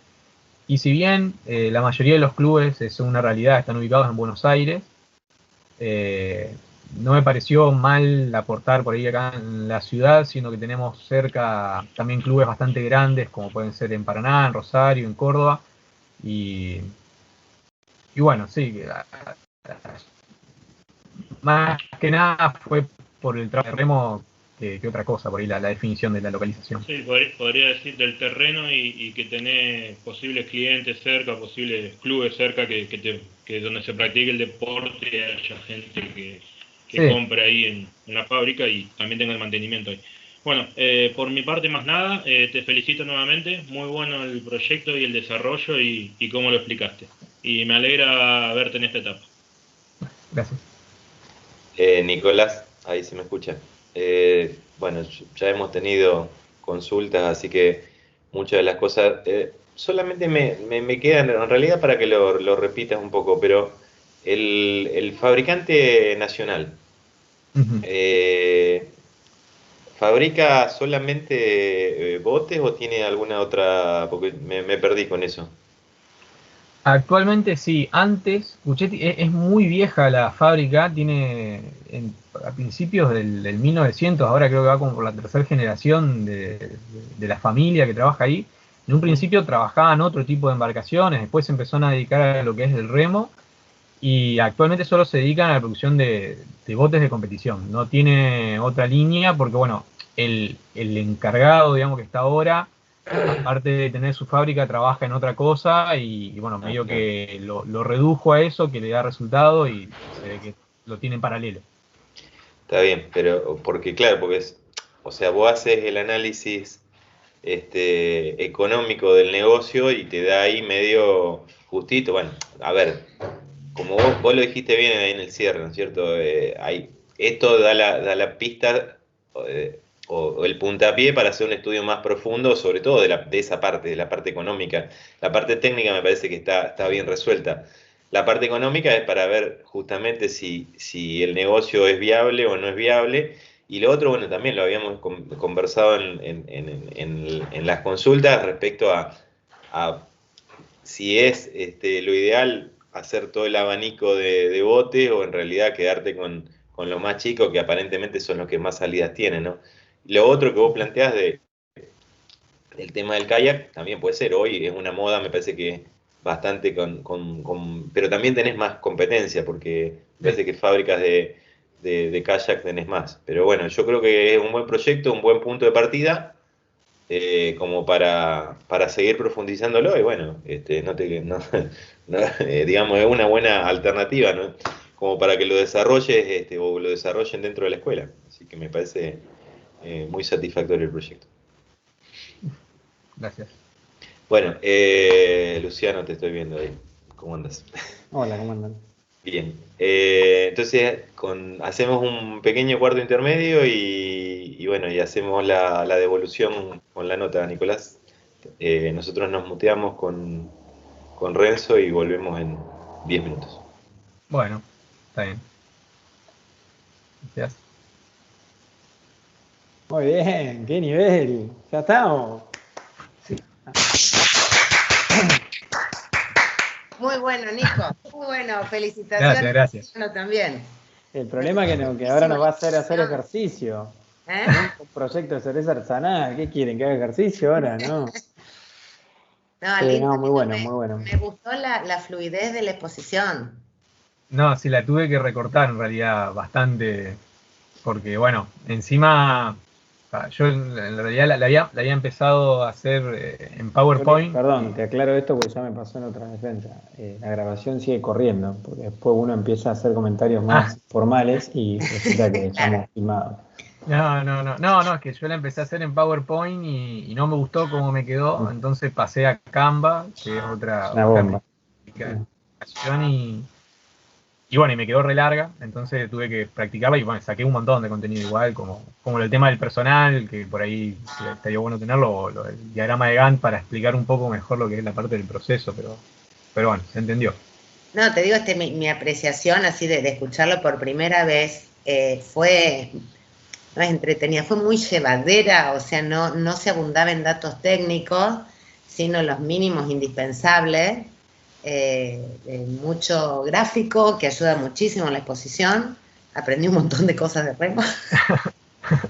Y si bien la mayoría de los clubes, es una realidad, están ubicados en Buenos Aires, no me pareció mal aportar por ahí acá en la ciudad, siendo que tenemos cerca también clubes bastante grandes, como pueden ser en Paraná, en Rosario, en Córdoba. Y, bueno, sí, más que nada fue por el trabajo de remo que otra cosa, por ahí la definición de la localización. Sí, podría decir del terreno y que tenés posibles clientes cerca, posibles clubes cerca que donde se practique el deporte haya gente que Sí, compre ahí en la fábrica y también tenga el mantenimiento ahí. Bueno, por mi parte más nada, te felicito nuevamente, muy bueno el proyecto y el desarrollo y cómo lo explicaste. Y me alegra verte en esta etapa. gracias. Nicolás, ahí se me escucha. Bueno, ya hemos tenido consultas, así que muchas de las cosas, solamente me quedan, en realidad para que lo repitas un poco, pero el fabricante nacional, Ujú. ¿fabrica solamente botes o tiene alguna otra? Porque me perdí con eso. Actualmente sí, antes, Guccetti es muy vieja la fábrica, tiene a principios del 1900, ahora creo que va como por la tercera generación de la familia que trabaja ahí. En un principio trabajaban otro tipo de embarcaciones, después se empezaron a dedicar a lo que es el remo y actualmente solo se dedican a la producción de botes de competición. No tiene otra línea porque, bueno, el encargado, digamos, que está ahora, aparte de tener su fábrica, trabaja en otra cosa y bueno, Ah, medio claro. que lo redujo a eso, que le da resultado y se ve que lo tiene en paralelo. Está bien, pero porque claro, porque o sea, vos haces el análisis económico del negocio y te da ahí medio justito. Bueno, a ver, como vos lo dijiste bien ahí en el cierre, ¿no es cierto? Esto da la pista o el puntapié para hacer un estudio más profundo, sobre todo de esa parte, de la parte económica. La parte técnica me parece que está bien resuelta. La parte económica es para ver justamente si el negocio es viable o no es viable Y lo otro, bueno, también lo habíamos conversado en las consultas respecto a si es lo ideal hacer todo el abanico de bote o en realidad quedarte con los más chicos que aparentemente son los que más salidas tienen, ¿no? Lo otro que vos planteás del tema del kayak también puede ser, hoy es una moda, me parece que bastante pero también tenés más competencia porque me parece que fábricas de kayak tenés más. Pero bueno, yo creo que es un buen proyecto, un buen punto de partida, como para seguir profundizándolo y bueno, digamos, es una buena alternativa, ¿no? Como para que lo desarrolles o lo desarrollen dentro de la escuela. Así que me parece muy satisfactorio el proyecto. Gracias. Bueno, Luciano, te estoy viendo ahí. ¿Cómo andas? Hola, ¿cómo andan? Bien. Entonces, hacemos un pequeño cuarto intermedio y bueno, y hacemos la devolución con la nota, Nicolás. Nosotros nos muteamos con Renzo y volvemos en 10 minutos. Bueno, está bien. Gracias. Muy bien, qué nivel. Ya estamos. Muy bueno, Nico. Muy bueno. Felicitaciones. Gracias. Bueno, también. El problema es que ahora nos va a hacer ejercicio. Un proyecto de cerveza artesanal. ¿Qué quieren? ¿Que haga ejercicio ahora? No. No, muy bueno, muy bueno. Me gustó la fluidez de la exposición. No, sí, la tuve que recortar en realidad bastante, porque bueno, encima yo en realidad la había empezado a hacer en PowerPoint. Perdón, te aclaro esto porque ya me pasó en otra defensa. La grabación sigue corriendo, porque después uno empieza a hacer comentarios más formales y resulta que estamos filmados. No, es que yo la empecé a hacer en PowerPoint y no me gustó cómo me quedó, entonces pasé a Canva, que es otra bomba. aplicación y bueno, y me quedó re larga, entonces tuve que practicarla y bueno, saqué un montón de contenido igual, como el tema del personal, que por ahí estaría bueno tenerlo, o el diagrama de Gantt para explicar un poco mejor lo que es la parte del proceso, pero bueno, se entendió. No, te digo, mi apreciación así de escucharlo por primera vez fue entretenida, fue muy llevadera, o sea, no se abundaba en datos técnicos, sino los mínimos indispensables. Mucho gráfico que ayuda muchísimo en la exposición. Aprendí un montón de cosas de remo.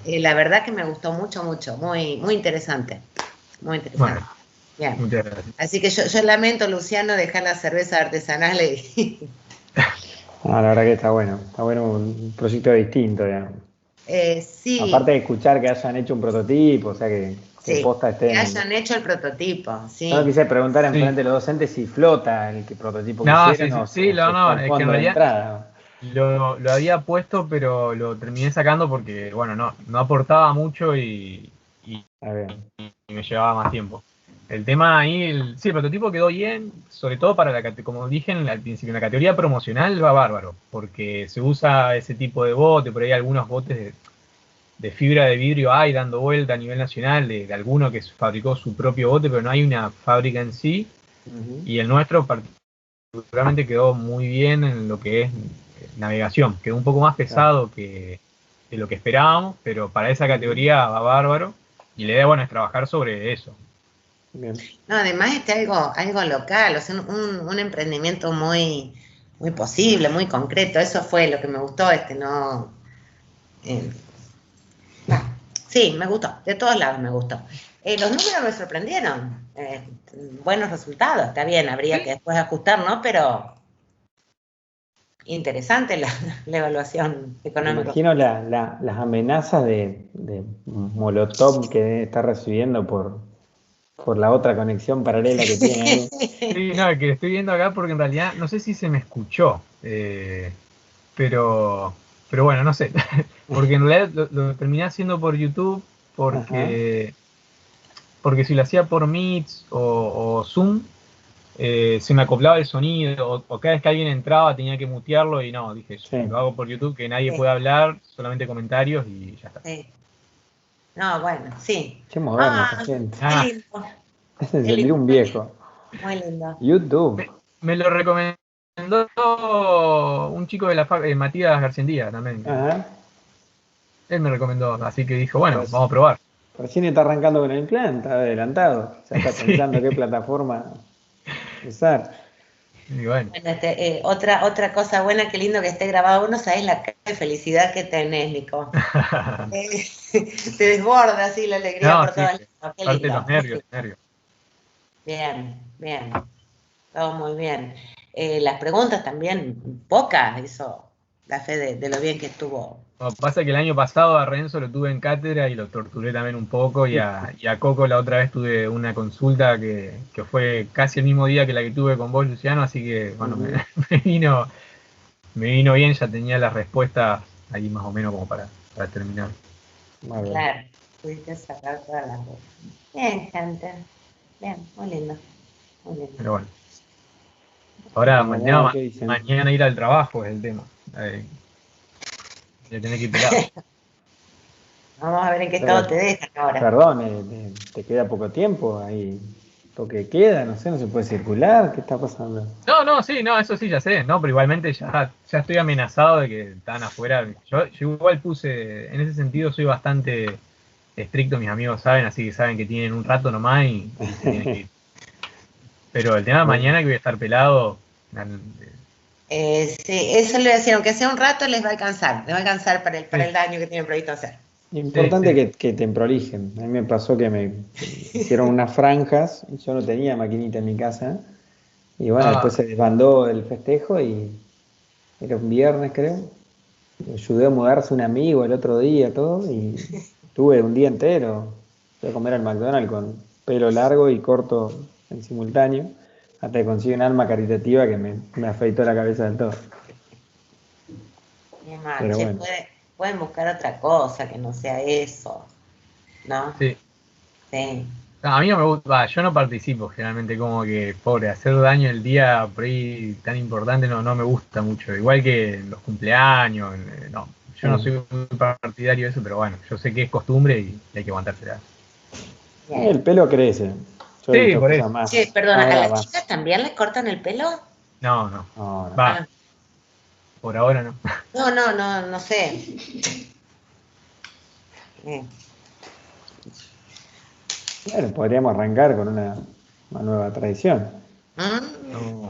La verdad que me gustó mucho, muy, muy interesante. Muy interesante. Bueno, bien. Muchas gracias. Así que yo lamento, Luciano, dejar la cerveza artesanal. La verdad que está bueno un proyecto distinto, digamos. Sí. Aparte de escuchar que hayan hecho un prototipo, o sea que posta estén. Que hayan hecho el prototipo, sí. Yo quise preguntar en frente de los docentes si flota el prototipo que hicieron. Es que en realidad lo había puesto, pero lo terminé sacando porque, bueno, no aportaba mucho y me llevaba más tiempo. El tema ahí, el prototipo quedó bien, sobre todo como dije al principio, en la categoría promocional va bárbaro, porque se usa ese tipo de bote, por ahí algunos botes de fibra de vidrio hay dando vuelta a nivel nacional, de alguno que fabricó su propio bote, pero no hay una fábrica en sí, y el nuestro particularmente quedó muy bien en lo que es navegación, quedó un poco más pesado que lo que esperábamos, pero para esa categoría va bárbaro, y la idea, bueno, es trabajar sobre eso. Bien. No, además algo local, o sea, un emprendimiento muy, muy posible, muy concreto. Eso fue lo que me gustó, sí, me gustó, de todos lados me gustó. Los números me sorprendieron, buenos resultados, está bien, habría que después ajustar, ¿no? Pero interesante la evaluación económica. Me imagino las amenazas de Molotov que está recibiendo por la otra conexión paralela que tiene ahí. Sí, no, que estoy viendo acá porque en realidad no sé si se me escuchó, pero bueno, no sé, porque en realidad lo terminé haciendo por YouTube porque si lo hacía por Meet o Zoom, se me acoplaba el sonido, o cada vez que alguien entraba tenía que mutearlo y no, dije, lo hago por YouTube, que nadie pueda hablar, solamente comentarios y ya está. Sí. No, bueno, sí. Qué moderno esta gente. Qué lindo. Se sentir un viejo. Muy lindo. YouTube. Me lo recomendó un chico de la Matías Garcendía también. Él me recomendó, así que dijo, bueno, Pues, vamos a probar. recién está arrancando con el plan, está adelantado. Ya está Sí. pensando qué plataforma usar. Y bueno, Bueno, otra cosa buena, qué lindo que esté grabado. No sabés la cara de felicidad que tenés, Nico. Te desborda así la alegría no, por sí, todas lados. Qué aparte de lindo. los nervios. Bien, bien. Todo muy bien. Las preguntas también, pocas, eso da fe de lo bien que estuvo. No, pasa que el año pasado a Renzo lo tuve en cátedra y lo torturé también un poco, y a Coco la otra vez tuve una consulta que fue casi el mismo día que la que tuve con vos, Luciano, así que bueno, me vino bien, ya tenía las respuestas ahí más o menos como para terminar. Muy bien. Claro, pudiste sacar todas las dudas. Bien, gente. Bien, muy lindo. Muy lindo. Pero bueno. Ahora Bueno, vamos a ver qué dicen. mañana ir al trabajo es el tema. De tener que ir pelado. Vamos a ver en qué estado te dejan ahora. Perdón, te queda poco tiempo ahí. Toque queda, no sé, no se puede circular. ¿Qué está pasando? No, sí, no, eso sí ya sé, no, pero igualmente ya estoy amenazado de que están afuera. Yo igual puse, en ese sentido soy bastante estricto, mis amigos saben, así que saben que tienen un rato nomás y se tienen que ir. Pero el tema de mañana que voy a estar pelado, Sí, eso le voy a decir, aunque sea un rato, les va a alcanzar para el daño que tienen previsto hacer. Importante sí. que te prolijen. A mí me pasó que me hicieron unas franjas, y yo no tenía maquinita en mi casa, y bueno, después se desbandó el festejo y era un viernes, creo. Me ayudé a mudarse un amigo el otro día, todo, y tuve un día entero. Fui a comer al McDonald's con pelo largo y corto en simultáneo, hasta que conseguí un alma caritativa que me afeitó la cabeza del todo. Bien mal, Pero che, bueno. pueden buscar otra cosa que no sea eso, ¿no? Sí. Sí. No, a mí no me gusta, yo no participo generalmente, como que, pobre, hacer daño el día por ahí tan importante no me gusta mucho. Igual que los cumpleaños, no. Yo no soy muy partidario de eso, pero bueno, yo sé que es costumbre y hay que aguantársela. El pelo crece. Yo he Sí, visto por cosas eso. más, Che, perdona, más ¿a las bravas. chicas también les cortan el pelo? No. No, no. Va, por ahora no. No sé. Bueno, podríamos arrancar con una nueva tradición. No.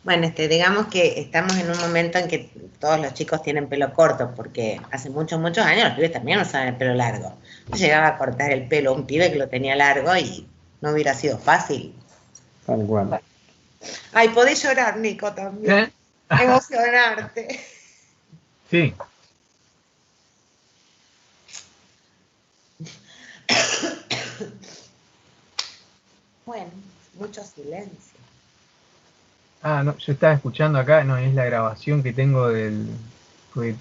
Bueno, digamos que estamos en un momento en que todos los chicos tienen pelo corto, porque hace muchos años los pibes también usaban el pelo largo. Yo llegaba a cortar el pelo a un pibe que lo tenía largo y no hubiera sido fácil. Tal cual. Ay, podés llorar, Nico, también. Emocionarte. Sí. Bueno, mucho silencio. No, yo estaba escuchando acá, no, es la grabación que tengo porque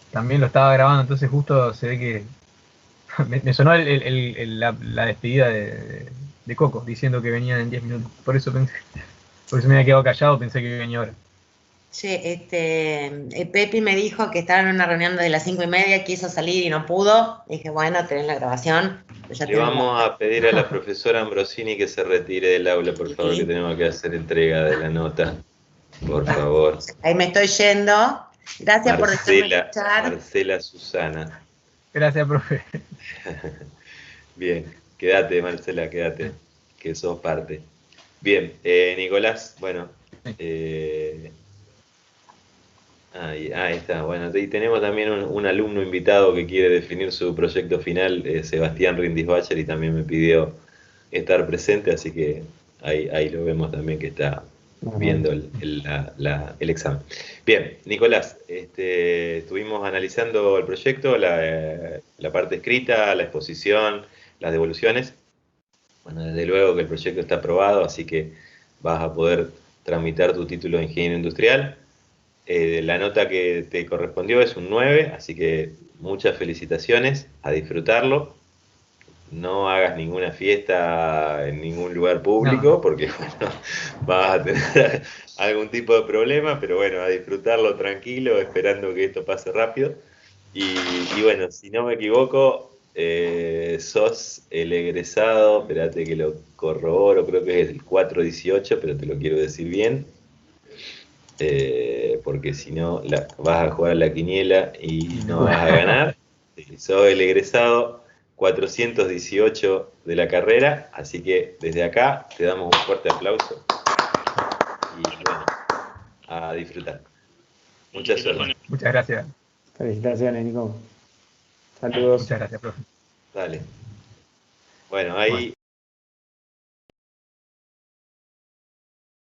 también lo estaba grabando, entonces justo se ve que me sonó la despedida de Coco, diciendo que venían en 10 minutos. Por eso me había quedado callado, pensé que venía ahora. Che, Pepi me dijo que estaba en una reunión de las 5:30, quiso salir y no pudo. Dije, bueno, tenés la grabación. Ya Le vamos a pedir a la profesora Ambrosini que se retire del aula, por favor, que tenemos que hacer entrega de la nota. Por favor. Ahí me estoy yendo. Gracias por dejarme escuchar. Marcela Susana. Gracias, profe. Bien, quédate, Marcela, quédate, que sos parte. Bien, Nicolás, bueno, ahí está, bueno, y tenemos también un alumno invitado que quiere definir su proyecto final, Sebastián Rindisbacher, y también me pidió estar presente, así que ahí lo vemos también que está viendo el examen. Bien, Nicolás, estuvimos analizando el proyecto, la parte escrita, la exposición, las devoluciones. Bueno, desde luego que el proyecto está aprobado, así que vas a poder tramitar tu título de ingeniero industrial. La nota que te correspondió es un 9, así que muchas felicitaciones, a disfrutarlo. No hagas ninguna fiesta en ningún lugar público, porque bueno, vas a tener algún tipo de problema, pero bueno, a disfrutarlo tranquilo, esperando que esto pase rápido. Y bueno, si no me equivoco, sos el egresado, espérate que lo corroboro, creo que es el 418, pero te lo quiero decir bien. porque si no vas a jugar a la quiniela y no vas a ganar. Soy el egresado 418 de la carrera, así que desde acá te damos un fuerte aplauso y bueno, a disfrutar. Mucha suerte. Muchas gracias. Felicitaciones, Nico. Saludos. Muchas gracias, profe. Dale. Bueno, ahí